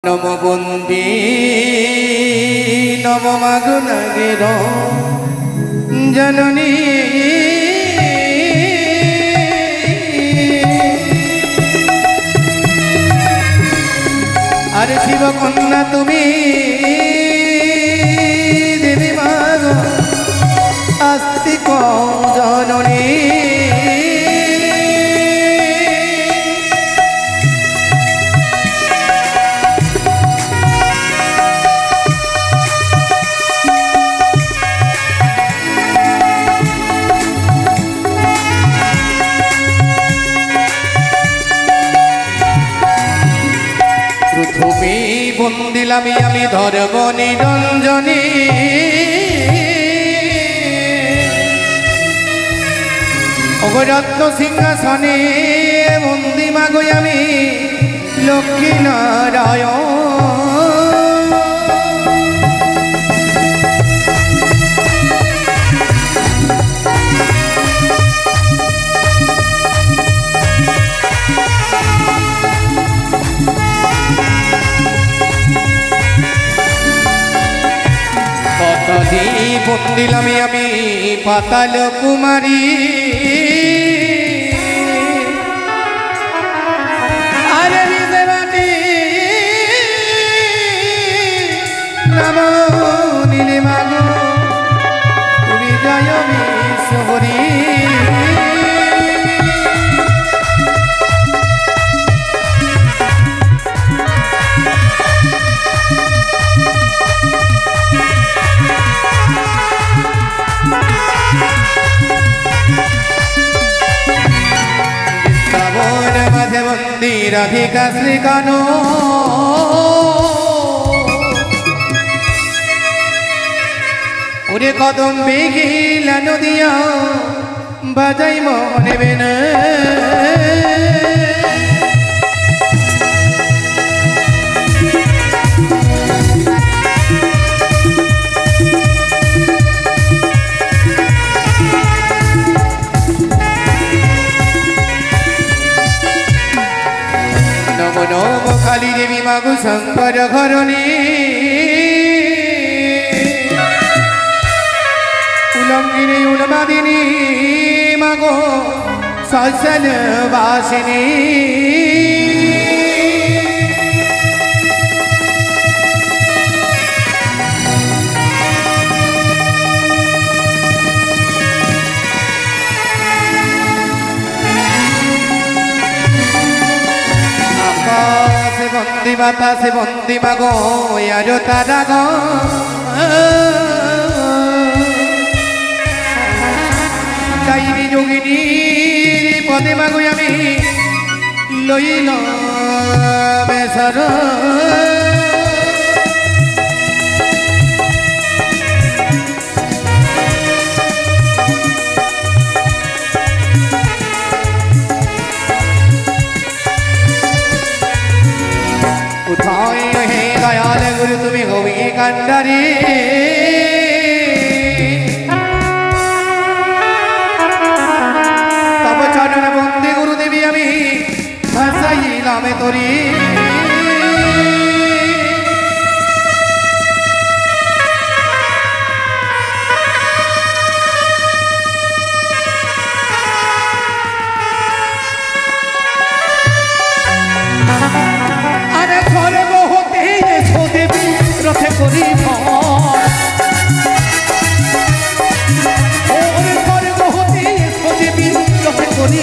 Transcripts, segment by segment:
নম বন্দী নম মাগুনাগের জননী আরে শিব কন্যা তুমি দেবী মাগ আস্তিক জননী বন্দিলামি আমি ধর্ম নিরঞ্জনী অগরত্ন সিংহাসনে বন্দি মাগো আমি লক্ষ্মী নারায়ণ বন্দিলামি আমি পাতাল কুমারী আরে বিদেবাটি নাম নীলে মাগো তুমি জয় বিশ্বহরি রাধিকা শ্রীকানো ওরে কদম বেগিলা নদিয়া বাজাই মনে বেনা নম কালী দেবী মাগো শঙ্কর ঘরণী উলঙ্গিনী উলমাদিনী মাগো সসল বাসিনী বন্দি বাতাসে বন্দি মাগো আরো তারা গো চাইনি যোগিনীর পদে মাগো আমি লইল বেসর দয়াল গুরু তুমি হবি কান্ডারি তব চরণ বন্দী গুরু দেবী আমি ভাসাইলাম তরি রথে করি ওরে করে বহুতে দেবী রথে করি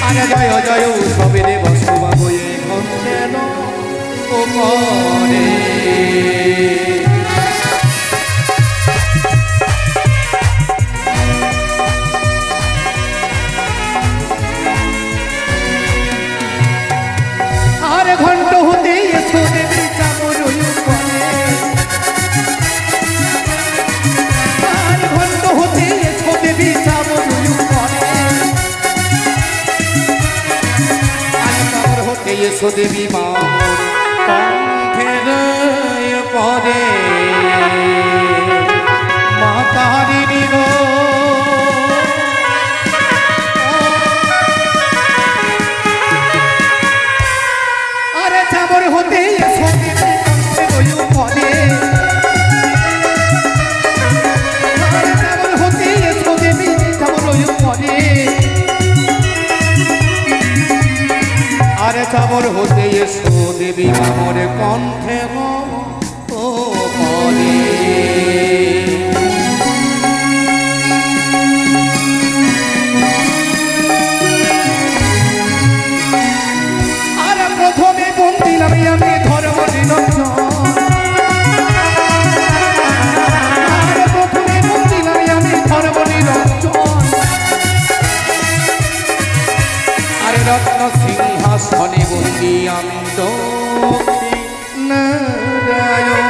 আরে জয় জয় সবে দেব শুভাবয়ে কন্যেন ওপরে ঘন্ট হতে এসো দেবী চামর আর ঘন্ট হতে এসো দেবী চামর আর চামর হতে এসো দেবী মামর কণ্ঠের পরে মাতারিণী গো হতে এসো দেবী কামড়ে রইও পদে চামর হতে এসো দেবী চামর রইও পদে আরে চামর হতে এসো দেবী আমার কণ্ঠে ও পদে আমি ধর্ম নিরঞ্জন প্রথমে বন্দিলাম আমি ধর্ম নিরঞ্জন আরে রত্ন সিংহাসনে বন্দি আমি দক্ষিণ নারায়ণ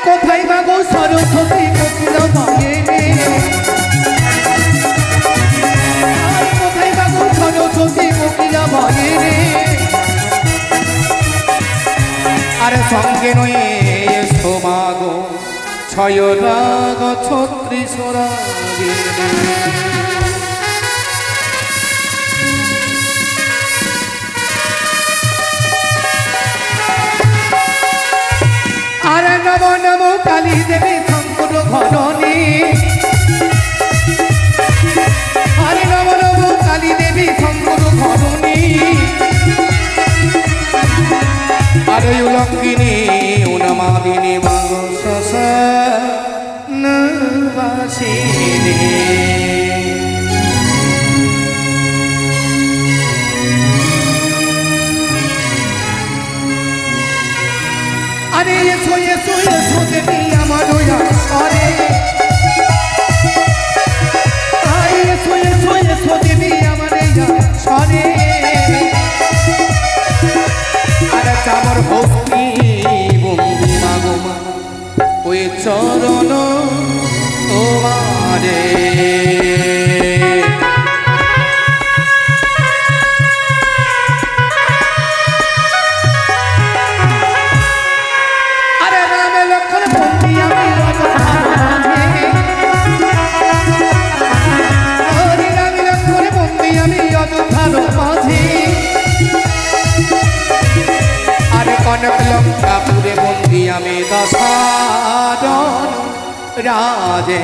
কোথায় বাবু সরস্বতী কোকিল বাজেনে কোথায় বাবু সরস্বতী কোকিল বাজেনে আরে সঙ্গে নয়ে এসো মাগো ছয় রাগ ছত্রিশ রাগে আরে নম নম কালী দেবী শঙ্কর ঘরণী আরে নম নম কালী দেবী শঙ্কর ঘরণী আরে উলঙ্গিনী উন্মাদিনী মাগ শ্মশানবাসিনী আরে এসো এসো এসো দেবী আমার সরে আরে এসো এসো এসো দেবী আমার সরে আরে চামর ভক্তি বন্দি মাগো মা ওই চরণ তোমারে কনক লঙ্কাপুরে বন্দি আমি দশাদন রাজে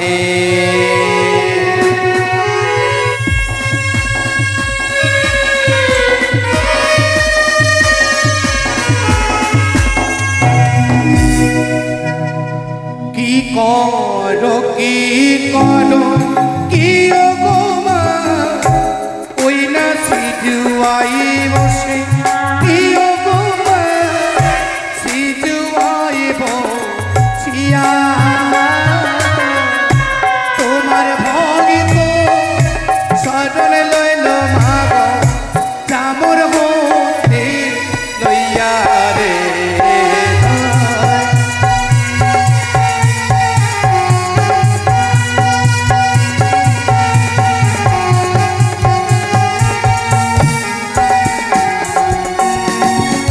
কি করো কি করো কি গো মা ওই না সিজুয়াই বসে কি গো মা সিজুয়াই বসিয়া তোমার ভগিত সরল লইল মাগ চামর হতে লইয়া রে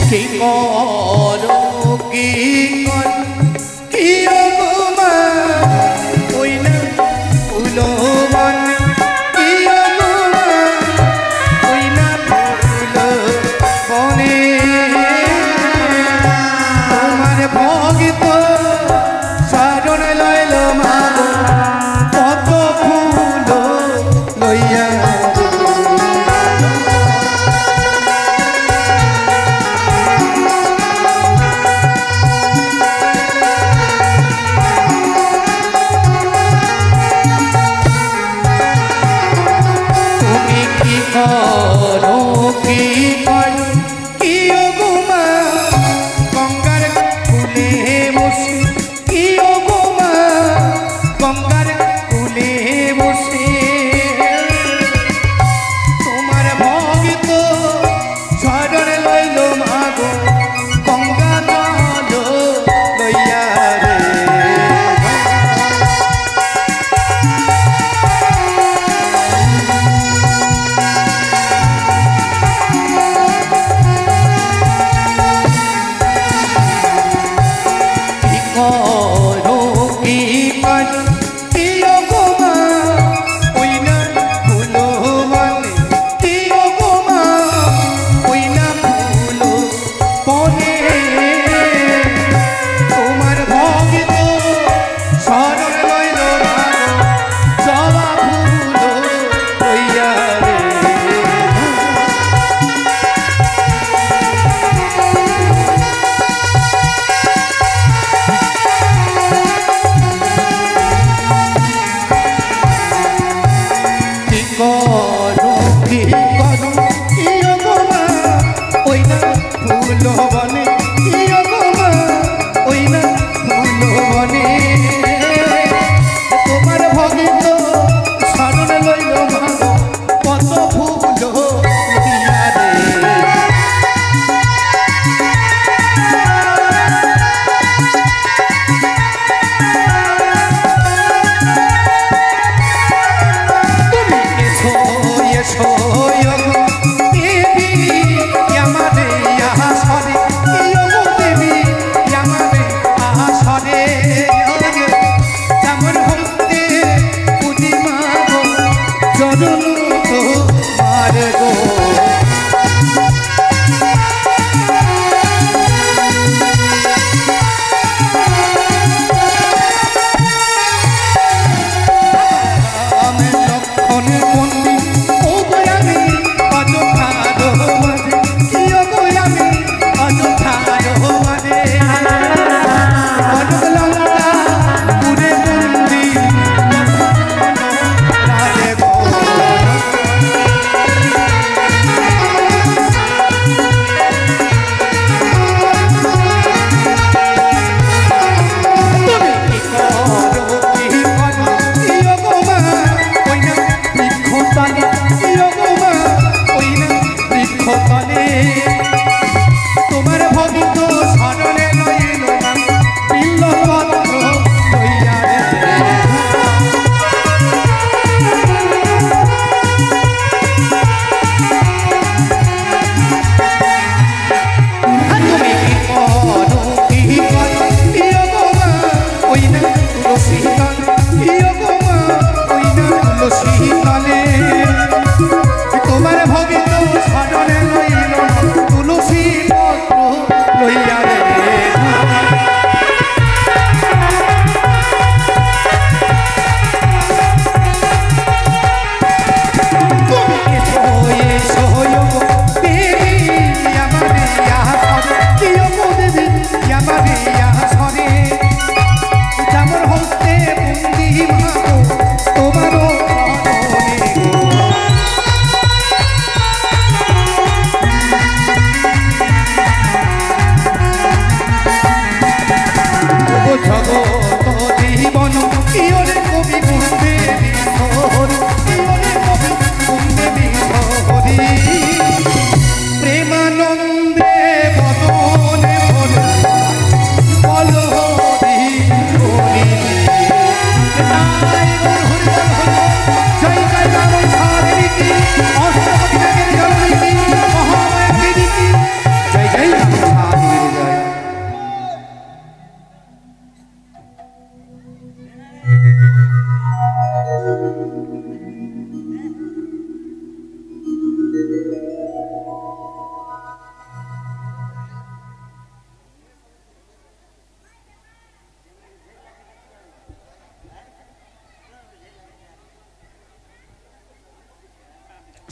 কি করো কি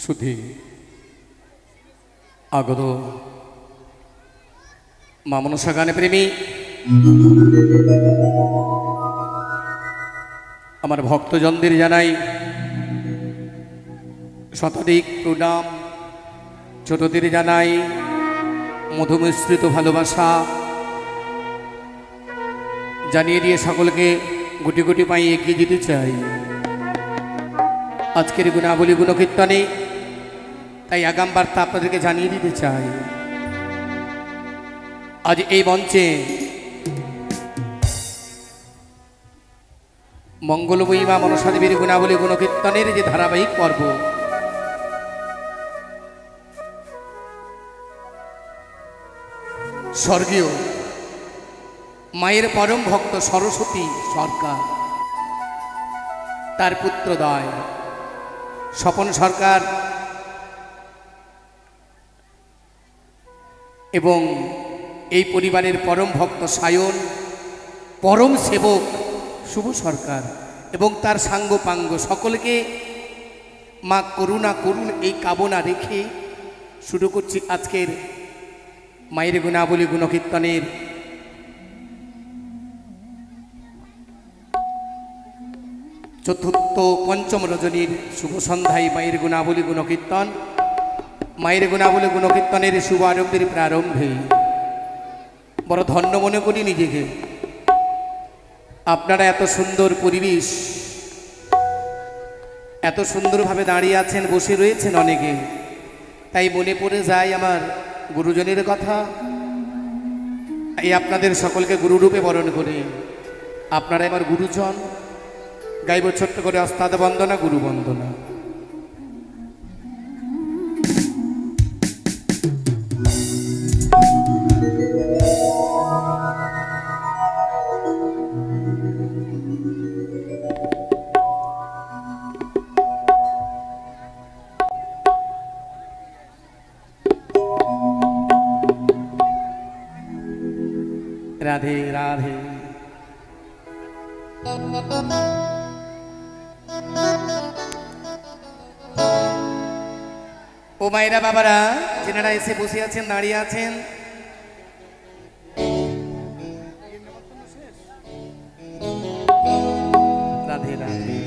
শুধু আগত মা মনসা গানে প্রেমী আমার ভক্তজনদের জানাই শতাধিক প্রণাম, ছোটদের জানাই মধুমিশ্রিত ভালোবাসা জানিয়ে দিয়ে সকলকে গুটি গুটি পায়ে এগিয়ে দিতে চাই আজকের গুণাবলী গুণকীর্তনে। তাই আগাম বার্তা আপনাদেরকে জানিয়ে দিতে চাই। আজ এই মঞ্চে মঙ্গলময়ী মা মনসা দেবীর গুণাবলী গুণকীর্তনের যে ধারাবাহিক পর্ব, স্বর্গীয় মায়ের পরম ভক্ত সরস্বতী সরকার, তার পুত্রদ্বয় স্বপন সরকার এবং এই পরিবারের পরম ভক্ত সায়ন, পরম সেবক শুভ সরকার এবং তার সাঙ্গপাঙ্গ সকলকে মা করুণা করুন এই কামনা রেখে শুরু করছি আজকের মায়ের গুণাবলী গুণকীর্তনের চতুর্থ পঞ্চম রজনীর শুভ সন্ধ্যায় মায়ের গুণাবলী গুণকীর্তন। মায়ের গুণাবলী গুণকীর্তনের শুভ আরম্ভের প্রারম্ভে বড় ধন্য মনে করি নিজেকে। আপনারা এত সুন্দর পরিবেশ, এত সুন্দরভাবে দাঁড়িয়ে আছেন, বসে রয়েছেন অনেকে, তাই মনে পড়ে যায় আমার গুরুজনের কথা। এই আপনাদের সকলকে গুরুরূপে বরণ করে আপনারা আমার গুরুজন গাইব ছোট্ট করে অস্তাদ বন্দনা, গুরু বন্দনা। রাধে রাধে। ও মায়েরা বাবারা, যেনারা এসে বসে আছেন, দাঁড়িয়ে আছেন, রাধে রাধে।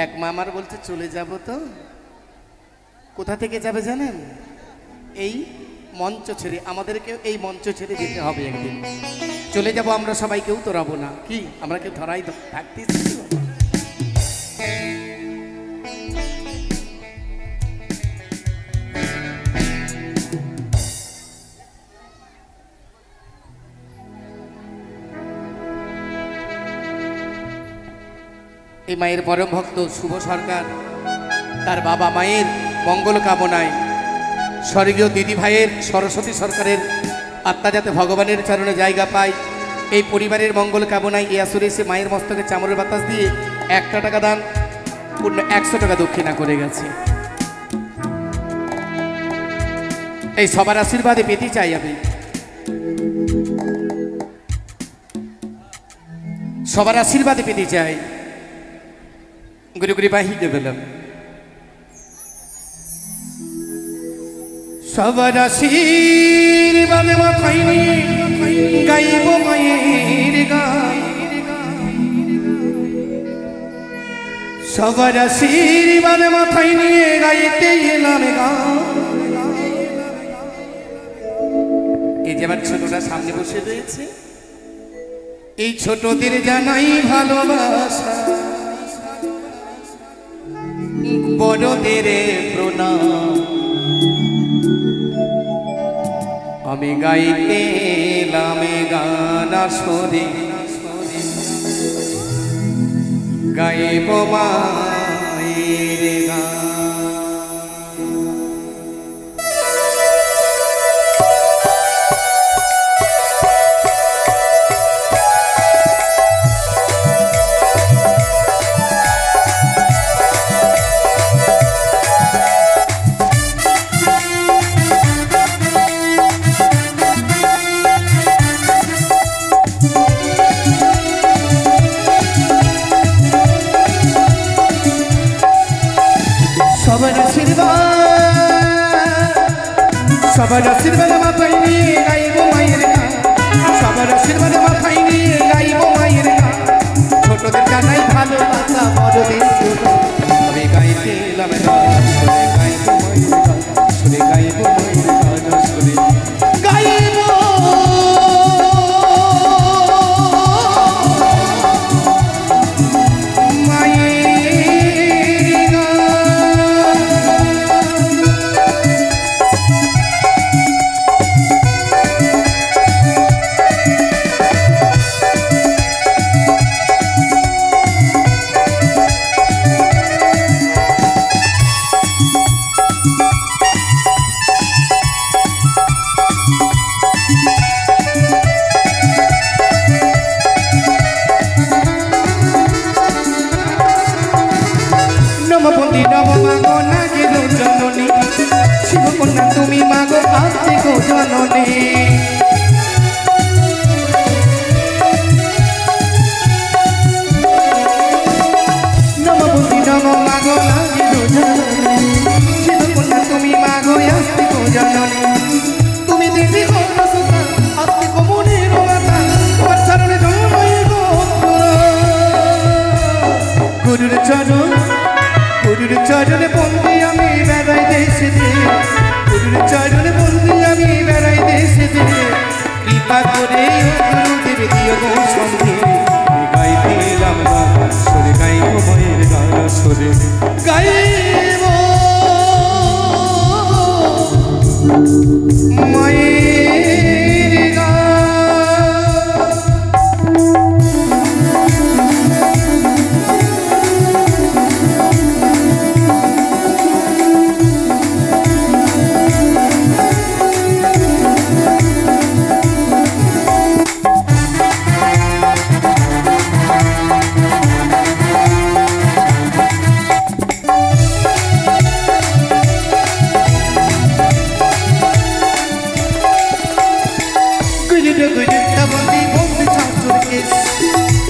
এক মামার বলছে চলে যাব, তো কোথা থেকে যাবে জানেন? এই মঞ্চ ছেড়ে, আমাদেরকেও এই মঞ্চ ছেড়ে যেতে হবে একদিন। চলে যাব আমরা সবাই, কেউ তো রব না, কি আমরা কেউ ধরাই থাকতেছি। এই মায়ের পরম ভক্ত শুভ সরকার তার বাবা মায়ের মঙ্গল কামনায়, স্বর্গীয় দিদি ভাইয়ের সরস্বতী সরকারের আত্মা যাতে ভগবানের চরণে জায়গা পায়, এই পরিবারের মঙ্গল কামনায় এই আসরে এসে মায়ের মস্তকে চামড়ের বাতাস দিয়ে 1 টাকা দান, পূর্ণ 100 টাকা দক্ষিণা করে গেছে। এই সবার আশীর্বাদে পেতে চাই আমি, সবার আশীর্বাদে পেতে চাই। গুরু গুরি বাহিতে পেলাম সবার আশীর্বাদে মাথায় নিয়ে গাইব মায়ের গান, সবার আশীর্বাদে মাথায় নিয়ে গাইতে এলাম গান। এই যে আমার ছোটরা সামনে বসে রয়েছে, এই ছোটদের জানাই ভালোবাসা, বড়দের প্রণাম। আমি গাইতে লামে গান আসরে গাইব মায়ের গান। সবার আশীর্বাদ মাথায় নিয়ে গাইব মায়ের গান, সবার আশীর্বাদ মাথায় নিয়ে গাইব মায়ের গান। ছোটদের জানাই ভালোবাসা, বড়দের আমি গাইতে লামে গান শুনে গাইব মায়ের গান, শুনে গাইব মায়ের গান, শুনে গাইব নববন্দী নব মাগো নাগে গো জননী, শিবকন্যা তুমি মাগো আস্তে গো জননী। নববন্দী নব মাগো নাগে গো জননী, শিবকন্যা তুমি মাগো আস্তে গো জননী। তুমি দেবী গো সুতা আস্তে গো মনের মাতা, তোমার চরণে জন্মাই গো গুরুর চরণ, গুরুর চরণে বন্দি আমি বেড়াই দেশেতে, গুরুর চরণে বন্দি আমি বেড়াই দেশেতে। কৃপা করে গুরুদেব দিও গো সঙ্গে, গাইতে লাম গান সরে গাইব মায়ের গান, সরে গাইব মায়ের গান।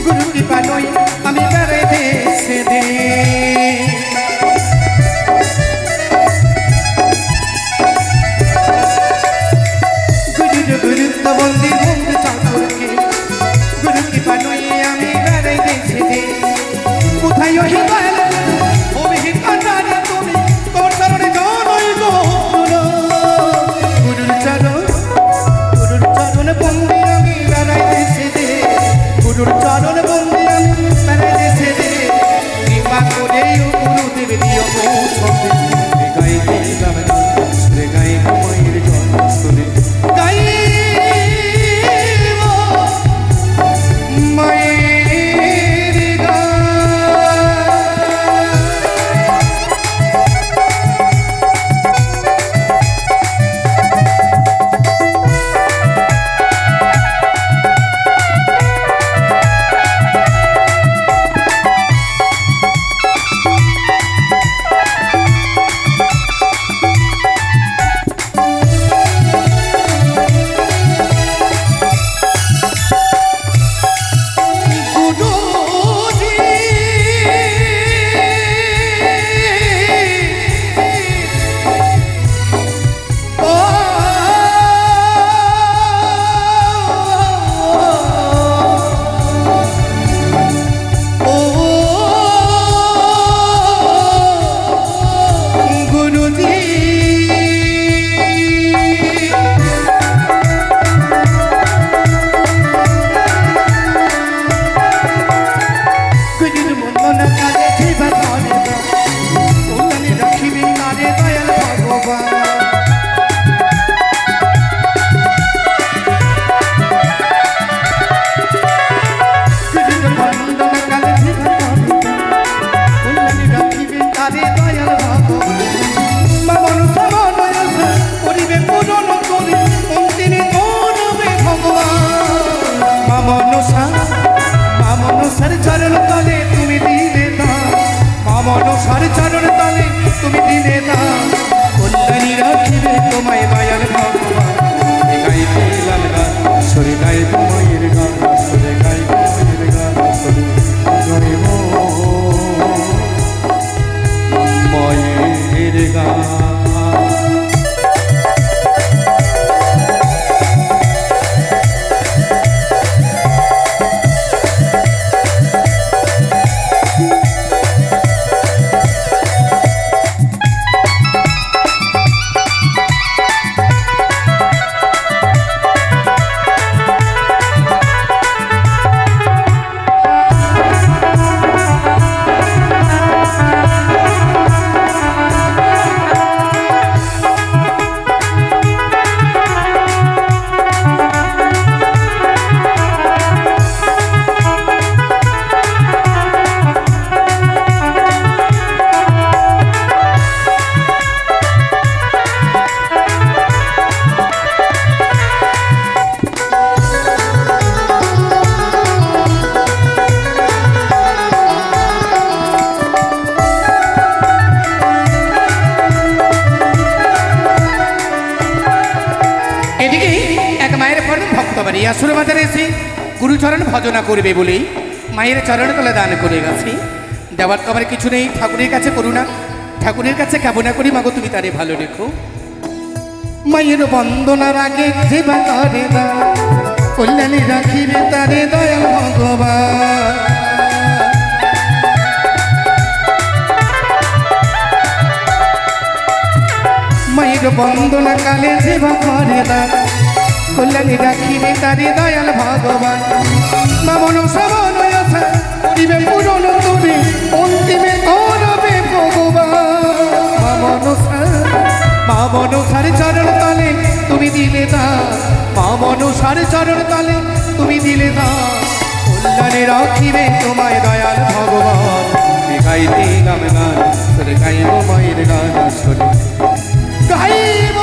গুরু কৃপা নয় আমি বেড়াই দেশে দে, গুরুত্ব বন্দি বন্ধু চাঁদকে, গুরু কৃপা নয় আমি বেড়াই দেশে দে। কোথায় ওই দয়াল অভিহিত কান্ডারে তুমি, তোর চরণে জনই গো গুরুর চরণ, গুরুর চরণ বন্দি আমি বেড়াই দেশে দে, গুরুর চরণ বন্দি আমি বেড়াই দেশে দে। কৃপা করে গুরুদেব দিও গো সঙ্গে, গাইতে লামে গান শুনে গাইব মায়ের গান, শুনে গাইব মায়ের গান। মনসার চরণ তলে তুমি দিলে দান, মা মনসার চরণ তলে তুমি দিলে দান, কল্যাণী রাখিবে তোমায় দয়াল ভগবান। গাইতে লাল গান সরে গাইব মায়ের গান, সরে গাইব মায়ের গান, সরে গাইব মায়ের গান। আসুর বাজারে এসে গুরুচরণ ভজনা করবে বলেই মায়ের চরণ তলে দান করে গেছে। দেওয়ার তো আমার কিছু নেই, ঠাকুরের কাছে করুণা, ঠাকুরের কাছে কামনা করি মাগো তুমি তারে ভালো রেখো। মায়ের বন্দনার আগে যে বাতারে দা কল্যাণী রাখিবে তারে দয়াল ভগবান। মায়ের বন্দনা কালে যে বাতারে দা কল্যাণী রাখিবে তারে দয়াল ভগবান। মামন শ্রবণ আশা করিবে পূরণ তুমি অন্তিমে করবে ভগবান। মামন সার চরণ তলে তুমি দিলে দান, মামন সার চরণ তলে তুমি দিলে দান, কল্যাণী রাখিবে তোমায় দয়াল ভগবান। গাইতে গাম গান সরে গাইব মায়ের গান, সরে গাইব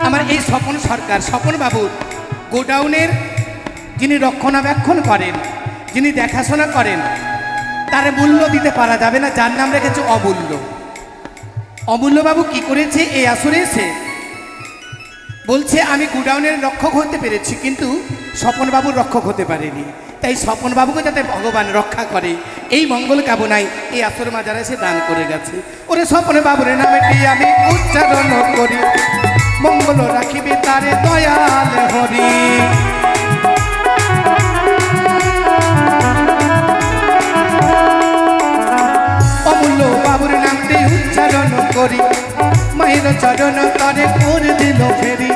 আমার এই স্বপন সরকার, স্বপন বাবুর গোডাউনের যিনি রক্ষণাবেক্ষণ করেন, যিনি দেখাশোনা করেন, তার মূল্য দিতে পারা যাবে না, যার নাম রেখেছে অমূল্য। অমূল্যবাবু কি করেছে এই আসরে এসে বলছে আমি গোডাউনের রক্ষক হতে পেরেছি, কিন্তু স্বপনবাবুর রক্ষক হতে পারেনি। তাই স্বপনবাবুকে যাতে ভগবান রক্ষা করে এই মঙ্গল কামনায় এই আসর মাজারে এসে দান করে গেছে। ওরে স্বপনবাবুর নামেটি আমি উচ্চারণ করি, মঙ্গল রাখিবে তারে দয়াল হরি। অমূল্য বাবুর নামটি উচ্চারণ করি, মায়ের চরণ তারে করে দিল ফেরি।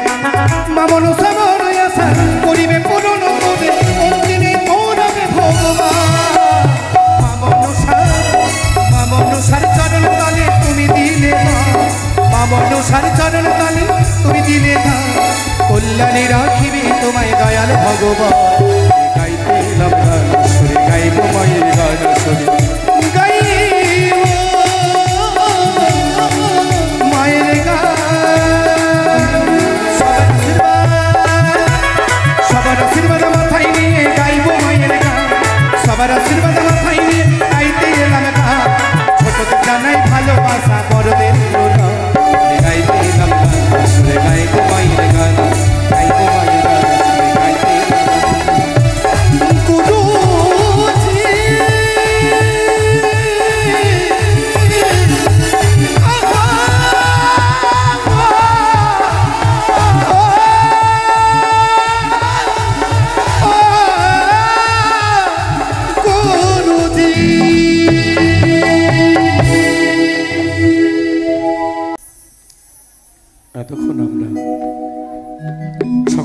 মামন শ্রবণ আশা করিবে পূরণ করে অন্তিমে করবে ভগবান। মামন সার চরণ তলে তুমি দিলে দান, মামন সার চরণ তলে তুমি দিলে দান, কল্যাণী রাখিবে তোমায় দয়াল ভগবান। গাইতে গান সুরে গাইব মায়ের গান, সুরে গাইব মায়ের গান।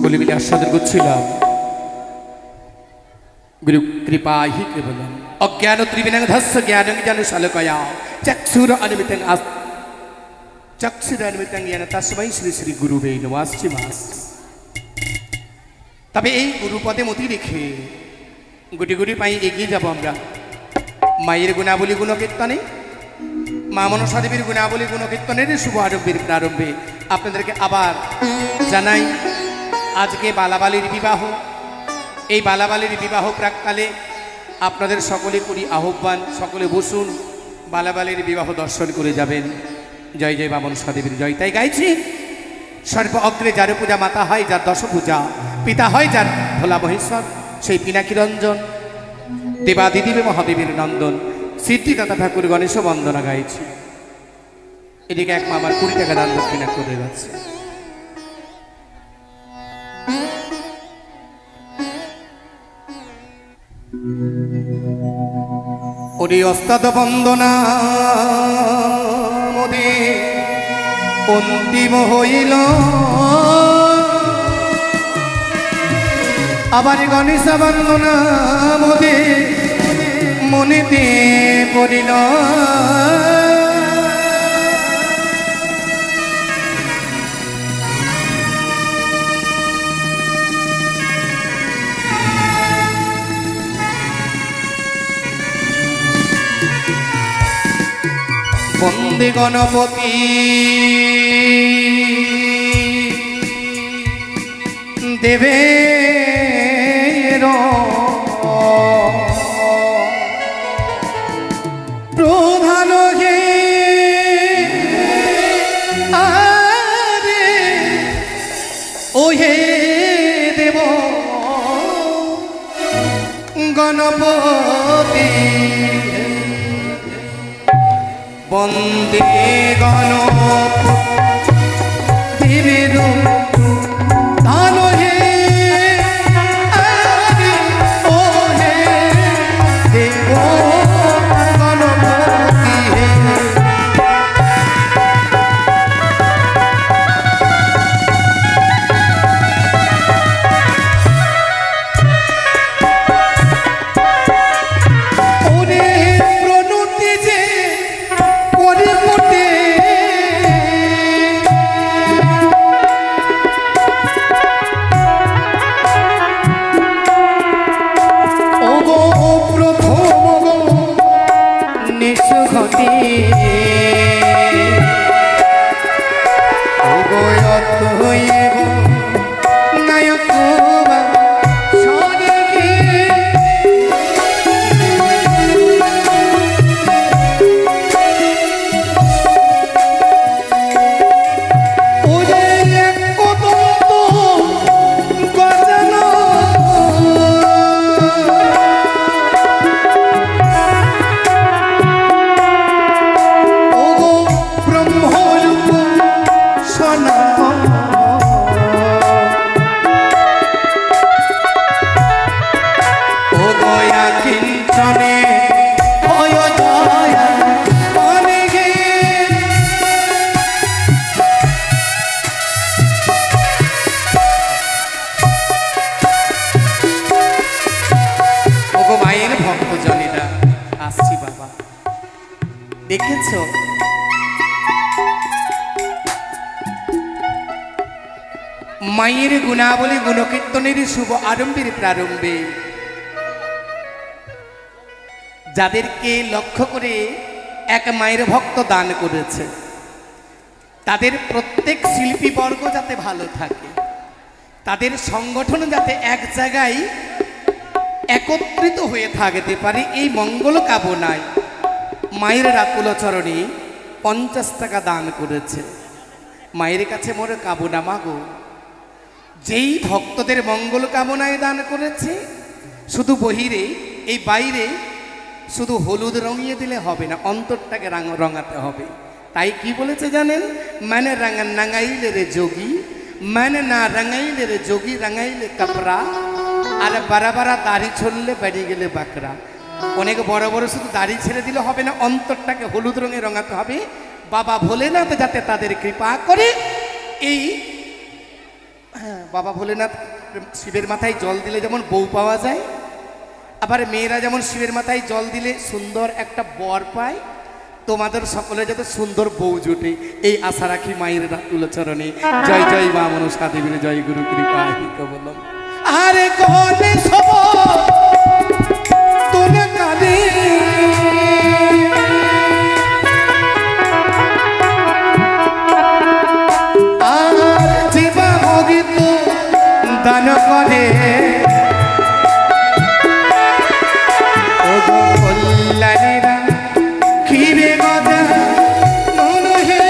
সকলে মিলে আস্বাদন করছিলাম। গুরু কৃপা হি কেবলম অজ্ঞান ত্রিবিনাং ধস্য জ্ঞানং জ্ঞান শালকয়া চক্ষুর অনুমিতং চক্ষুর অনুমিতং জ্ঞান তস্मै শ্রী শ্রী গুরুবে নমঃ। তবে এই গুরুপদে মতি রেখে গুটি গুটি পাই এগিয়ে যাব আমরা মায়ের গুণাবলী গুণকীর্তনে, মা মনসা দেবীর গুণাবলী গুণকীর্তনের শুভ আরম্ভের প্রারম্ভে আপনাদেরকে আবার জানাই আজকে বালাবালির বিবাহ। এই বালাবালির বিবাহ প্রাককালে আপনাদের সকলে করি আহ্বান, সকলে বসুন, বালাবালির বিবাহ দর্শন করে যাবেন। জয় জয় মা মনসা দেবীর জয়। তাই গাইছি সর্ব অগ্রে যার পূজা মাতা হয়, যার দশ পূজা পিতা হয়, যার ভোলা মহেশ্বর সেই পিনাকি রঞ্জন দেবাদিদেবী মহাদেবীর নন্দন সিদ্ধিদাতা ঠাকুর গণেশ বন্দনা গাইছি। এদিকে এক মামার 20 টাকা দান দক্ষিণা করে যাচ্ছে। ওরে অস্তাদ বন্দনা মোদে অন্তিম হইল, আবার গণেশ বন্দনা মোদে মনেতে পড়িল। বন্দে গণপতি দেবের প্রধান হে আরে ও হে দেব গণপতি বন্দে গণপতি দেবের দান হে আরে ও হে দেব গণপতি হে। ওরে প্রণতি যে করে মোটে ও গো প্রথম গো নিশ ঘটে ও গো অতয়ে গো নায়ক বা সরগে ওরে কত গজানো ও গো ব্রহ্মরূপ সনা ও দয়া কিঞ্চনে ভয় দয়া মনে গে ওগো মায়ের ভক্ত জনেরা আসছি বাবা। দেখেছ মায়ের গুণাবলী গুণকীর্তনের শুভ আরম্ভের প্রারম্ভে যাদেরকে লক্ষ্য করে এক মায়ের ভক্ত দান করেছে, তাদের প্রত্যেক শিল্পীবর্গ যাতে ভালো থাকে, তাদের সংগঠন যাতে এক জায়গায় একত্রিত হয়ে থাকতে পারে, এই মঙ্গল কামনায় মায়ের রাতুল চরণে 50 টাকা দান করেছে। মায়ের কাছে মোর কামনা মাগো, যেই ভক্তদের মঙ্গল কামনায় দান করেছে, শুধু বহিরে এই বাইরে শুধু হলুদ রঙিয়ে দিলে হবে না, অন্তরটাকে রঙাতে হবে। তাই কি বলেছে জানেন? মানে রাঙাইলে রে যোগী, মানে না রাঙাইলে রে যোগী, রাঙাইলে কাপড়া, আর বারা বারা দাড়ি ছড়লে বেরিয়ে গেলে বাকরা। অনেক বড় বড় শুধু দাড়ি ছেড়ে দিলে হবে না, অন্তরটাকে হলুদ রঙে রঙাতে হবে। বাবা ভোলেনাথ যাতে তাদের কৃপা করে, এই হ্যাঁ, বাবা ভোলেনাথ শিবের মাথায় জল দিলে যেমন বউ পাওয়া যায়, আবার মেয়েরা যেমন শিবের মাথায় জল দিলে সুন্দর একটা বর পায়, তোমাদের সকলে যাতে সুন্দর বউ জুটে এই আশা রাখি মায়ের রাতুল চরণে। জয় জয় মা মনসা দেবীর জয়, গুরু কৃপা বললাম। আরে কনে সব তোনে কাঁদে আর জীবা ভগিত দান করে ও গো কল্যাণীরা খিবে গজা মনহে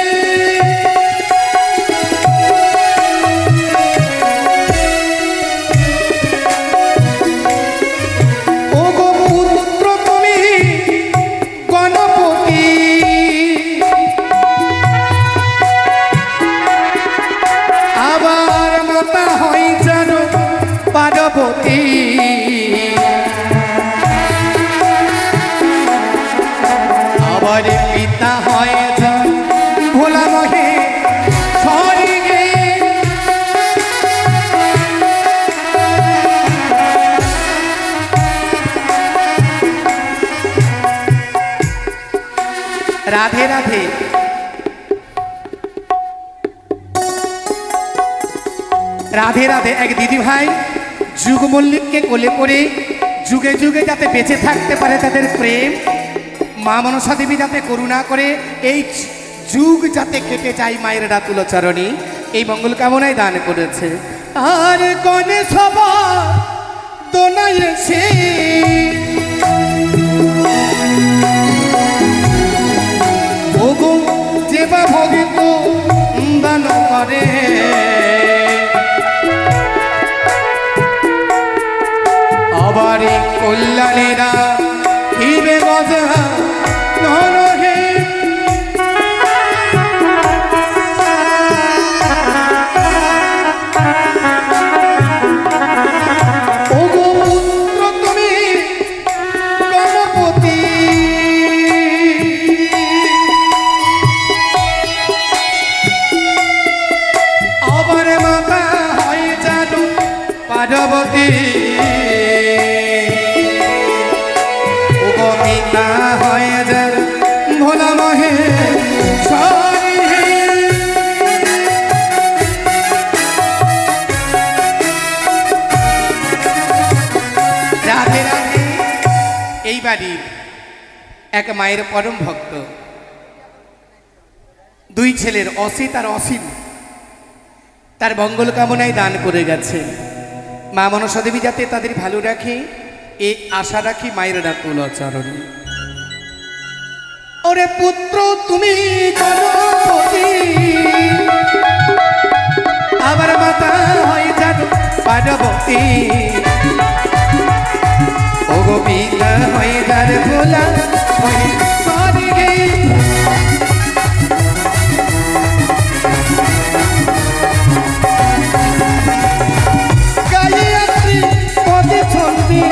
ও গো পুত্র তুমি গণপতি আবার মাতা হই জানো পার্বতী আবার পিতা হয় যান ভোলা মহে স্বর্গে রাধে রাধে। রাধে রাধে। এক দিদি ভাই যুগ মল্লিককে কোলে করে যুগে যুগে যাতে বেঁচে থাকতে পারে তাদের প্রেম, মা মনসা দেবী যাতে করুণা করে এই যুগ যাতে কেটে যায় মায়ের রাতুল চরণে, এই মঙ্গল কামনায় দান করেছে। আর কনে সবা দোনায় এসে ওগো যেবা ভগিত দান করে আবার কল্যাণীরা হিবে গজা নরহে ও গো পুত্র তুমি গণপতি আবার মাতা হয় জানো পার্বতী পিতা হয় যার ভোলা মহে রাধে রাধে। এই বাড়ির এক মায়ের পরম ভক্ত, দুই ছেলের অসিত আর অসীম তার মঙ্গল কামনায় দান করে গেছে। মা মনসা দেবী যাতে তাদের ভালো রাখে এই আশা রাখি মায়ের রাতুল চরণে। ওরে পুত্র তুমি গণপতি আবার মাতা হয় জানো পার্বতী ও গো পিতা হয় যার ভোলা হয় স্বর্গে গায়ত্রী পদে চলবি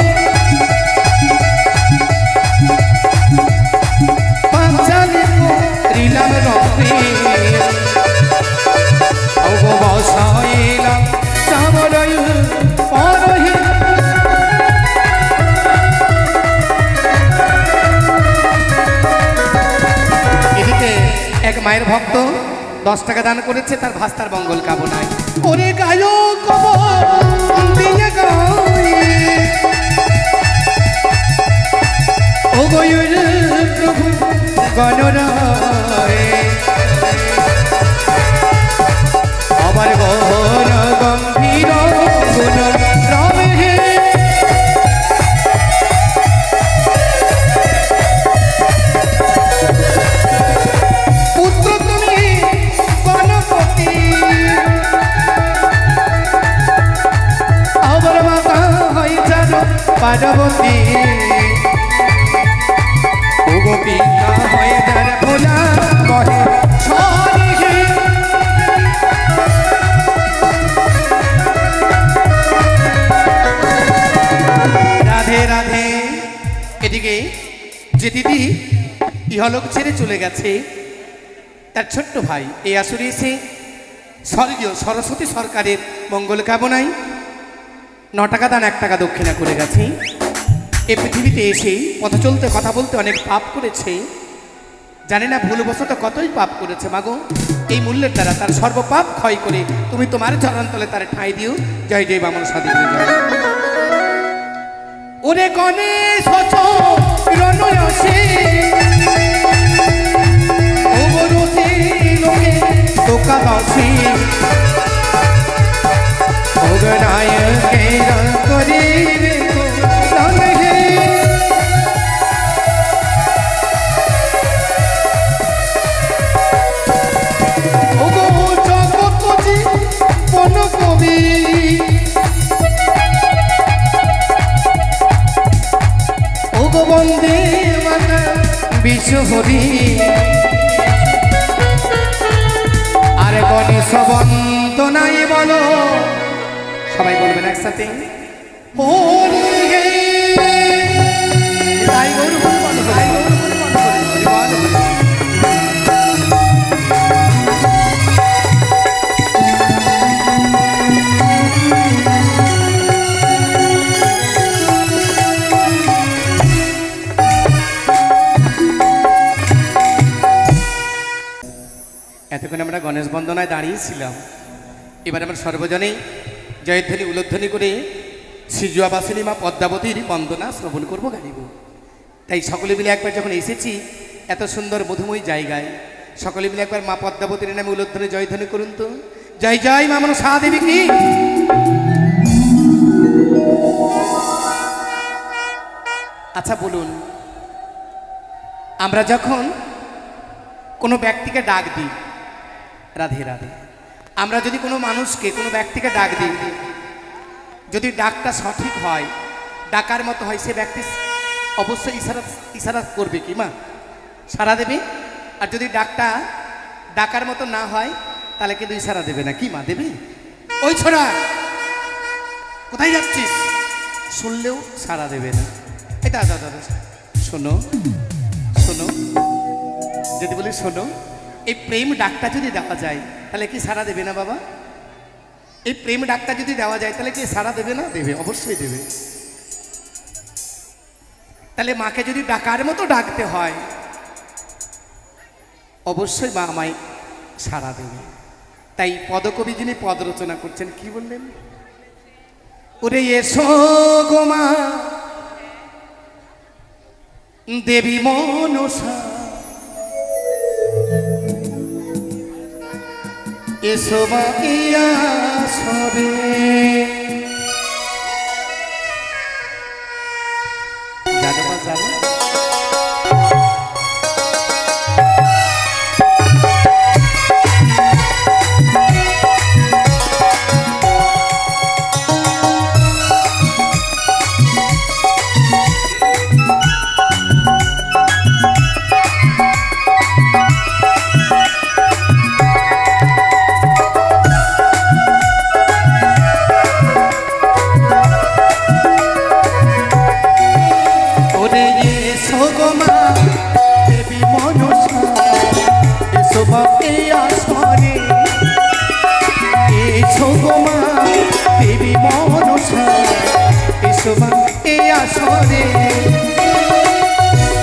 এক মায়ের ভক্ত 10 টাকা দান করেছে তার ভাস্তার মঙ্গল কামনায়। ওরে গায়ক দিয়ে ও গয়ুর প্রভু গণরায় আমার গহন গম্ভীর গুণ রবে পুত্র তুমি গণপতি আমার মাতা হয় জানো পার্বতী পিতা হয়ে যার ভোলা মহে স্বর্গে রাধে রাধে। এদিকে যে দিদি ইহলোক ছেড়ে চলে গেছে তার ছোট্ট ভাই এই আসরে এসে স্বর্গীয় সরস্বতী সরকারের মঙ্গল কামনায় 9 টাকা দান 1 টাকা দক্ষিণা করে গেছে। এই পৃথিবীতে এসে পথ চলতে কথা বলতে অনেক পাপ করেছে, জানি না ভুলবশত কতই পাপ করেছে। মাগো, এই মূল্যের দ্বারা তার সর্বপাপ ক্ষয় করে তুমি তোমার চরণতলে তার ঠাঁই দিও। জয় জয় বামন সাধু জয়। ওরে গণেশ রণয়সে ওবরসে লোকে তোকা বাসে ওগনায়কের করিবে সঙ্গে ওগো জগৎজি বন কবি ওগো বন্দে মাতা বিশ্বহরি আরে গণেশ বন্দনাই বলো, সবাই বলবেন একসাথে হরি হে তাই গৌর বলো, তাই গৌর বলো। এতক্ষণ আমরা গণেশ বন্দনায় দাঁড়িয়েছিলাম, এবার আমরা সর্বজনেই জয়ধ্বনি উলধ্বনি করে শ্রীজুয়াবাসিনী মা পদ্মাবতীর বন্দনা শ্রবণ করব, গাইব। তাই সকলে মিলে একবার যখন এসেছি এত সুন্দর মধুময় জায়গায়, সকলে মিলে একবার মা পদ্মাবতীর নামে উলধ্বনি জয়ধ্বনি করুন তো। জয় জয় মা মনসা দেবী কি। আচ্ছা বলুন, আমরা যখন কোনো ব্যক্তিকে ডাক দিই, রাধে রাধে, আমরা যদি কোনো মানুষকে কোনো ব্যক্তিকে ডাক দিই, যদি ডাকটা সঠিক হয়, ডাকার মতো হয়, সে ব্যক্তি অবশ্যই ইশারা করবে কি মা, সাড়া দেবে। আর যদি ডাকটা ডাকার মতো না হয় তাহলে কিন্তু ইশারা দেবে না, কি মা দেবে? ওই ছোড়া কোথায় যাচ্ছিস শুনলেও সাড়া দেবে না। এটা দাদা শোনো শোনো, যদি বলি শোনো, এই প্রেম ডাকটা যদি দেওয়া যায় তাহলে কি সাড়া দেবে না বাবা? এই প্রেম ডাকটা যদি দেওয়া যায় তাহলে কি সাড়া দেবে না? দেবে, অবশ্যই দেবে। তাহলে মাকে যদি ডাকার মতো ডাকতে হয় অবশ্যই মা আমায় সাড়া দেবে। তাই পদকবি যিনি পদ রচনা করছেন কি বললেন? ওরে এসো গো মা দেবী মনসা, এসো মা ইয়া সবে। জানো মা, জানো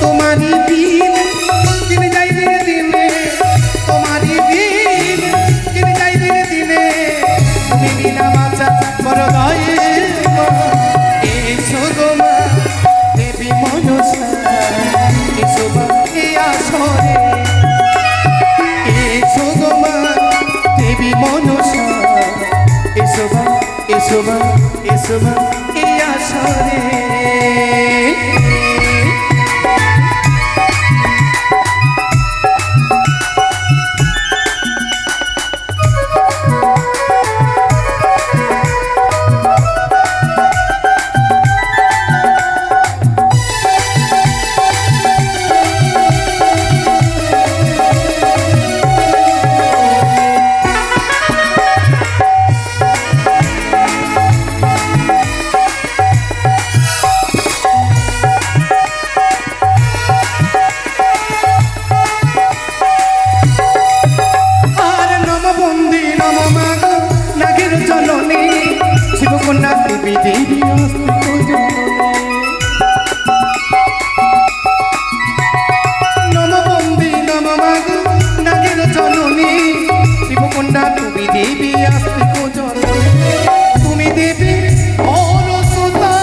তোমারি দিন দিনে যাই দিনে দিনে, তোমারি দিন দিনে যাই দিনে দিনে, তুমি বিনা বাঁচা বড় দয়ে। এসো গো মা দেবী মনসা, এসো মা এই আসরে, এসো গো মা দেবী মনসা, এসো মা এসো মা এসো মা এই আসরে। জননী শিবকন্যা দেবী দেবী নমবন্দী নম মাগো নাগের জননী শিবকন্যা তুমি দেবী আস্তিক জননী তুমি দেবী অরসুতা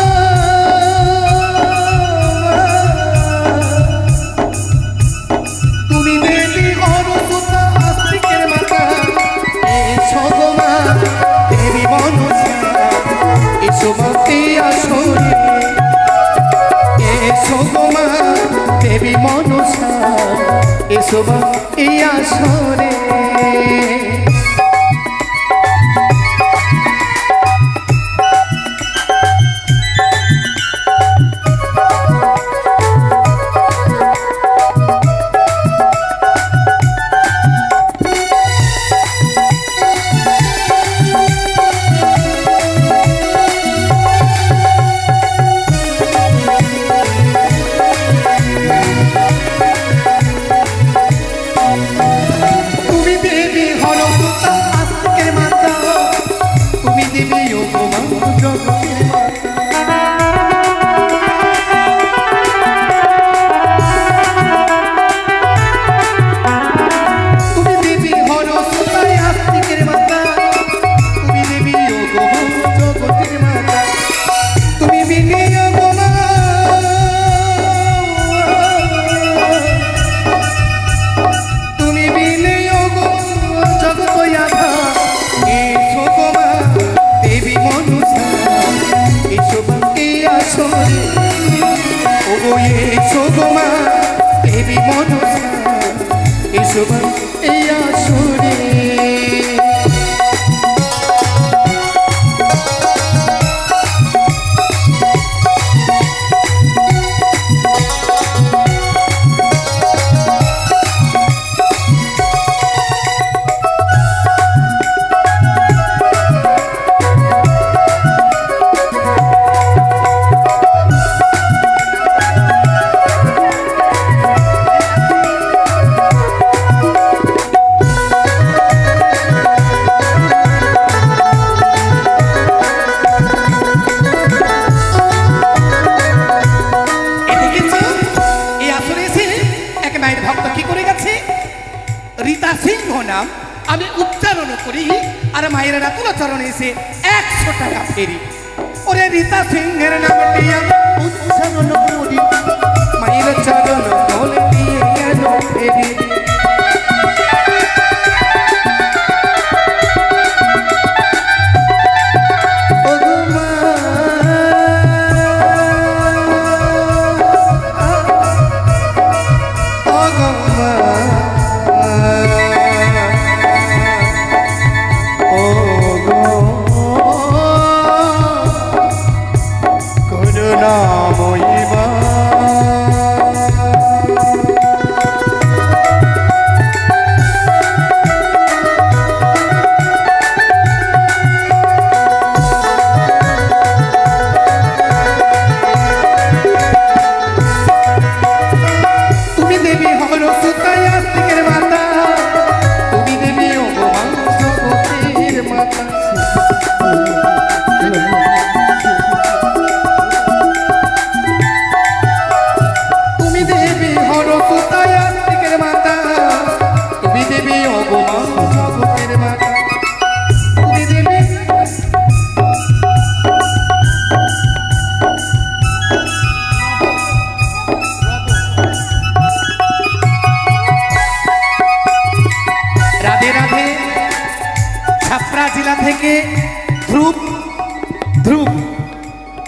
তুমি দেবী অরসুতা আস্তিকের মাতা এসো গো মা দেবী মনসা এসো মা এই আসরে এসো গো মা দেবী মনসা এসো মা এই আসরে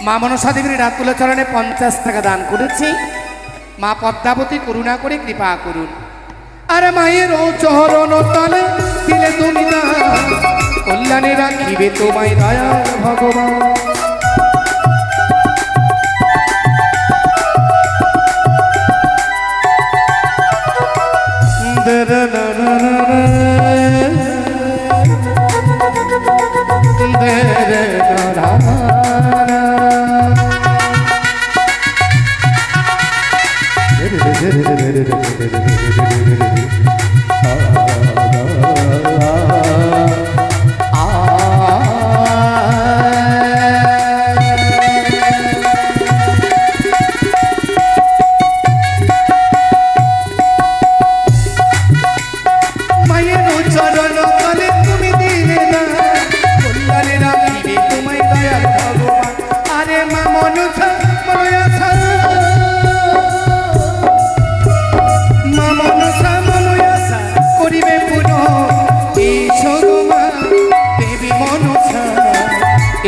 মা মনসা দেবীর রাতুল চরণে 50 টাকা দান করেছি। মা পদ্মাবতী করুণা করে কৃপা করুন। আর মায়ের ও চরণ তলে দিলে তুমি দান, কল্যাণে রাখিবে তোমায় দয়াল ভগবান।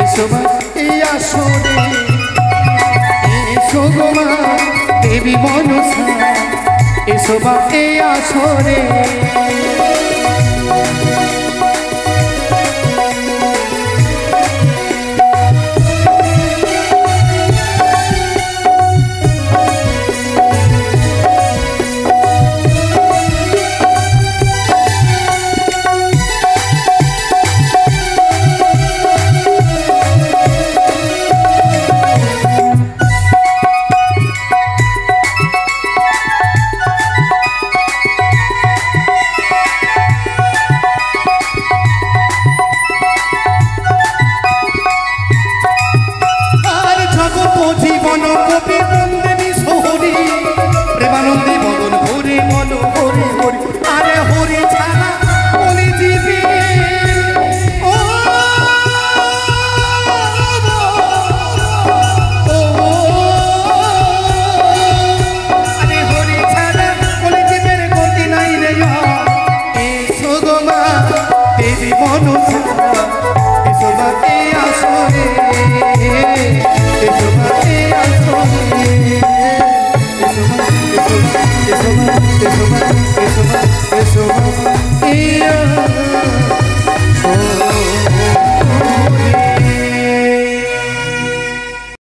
এসো মা এই আসরে, এসো গো মা দেবী মনসা, এসো মা এই আসরে।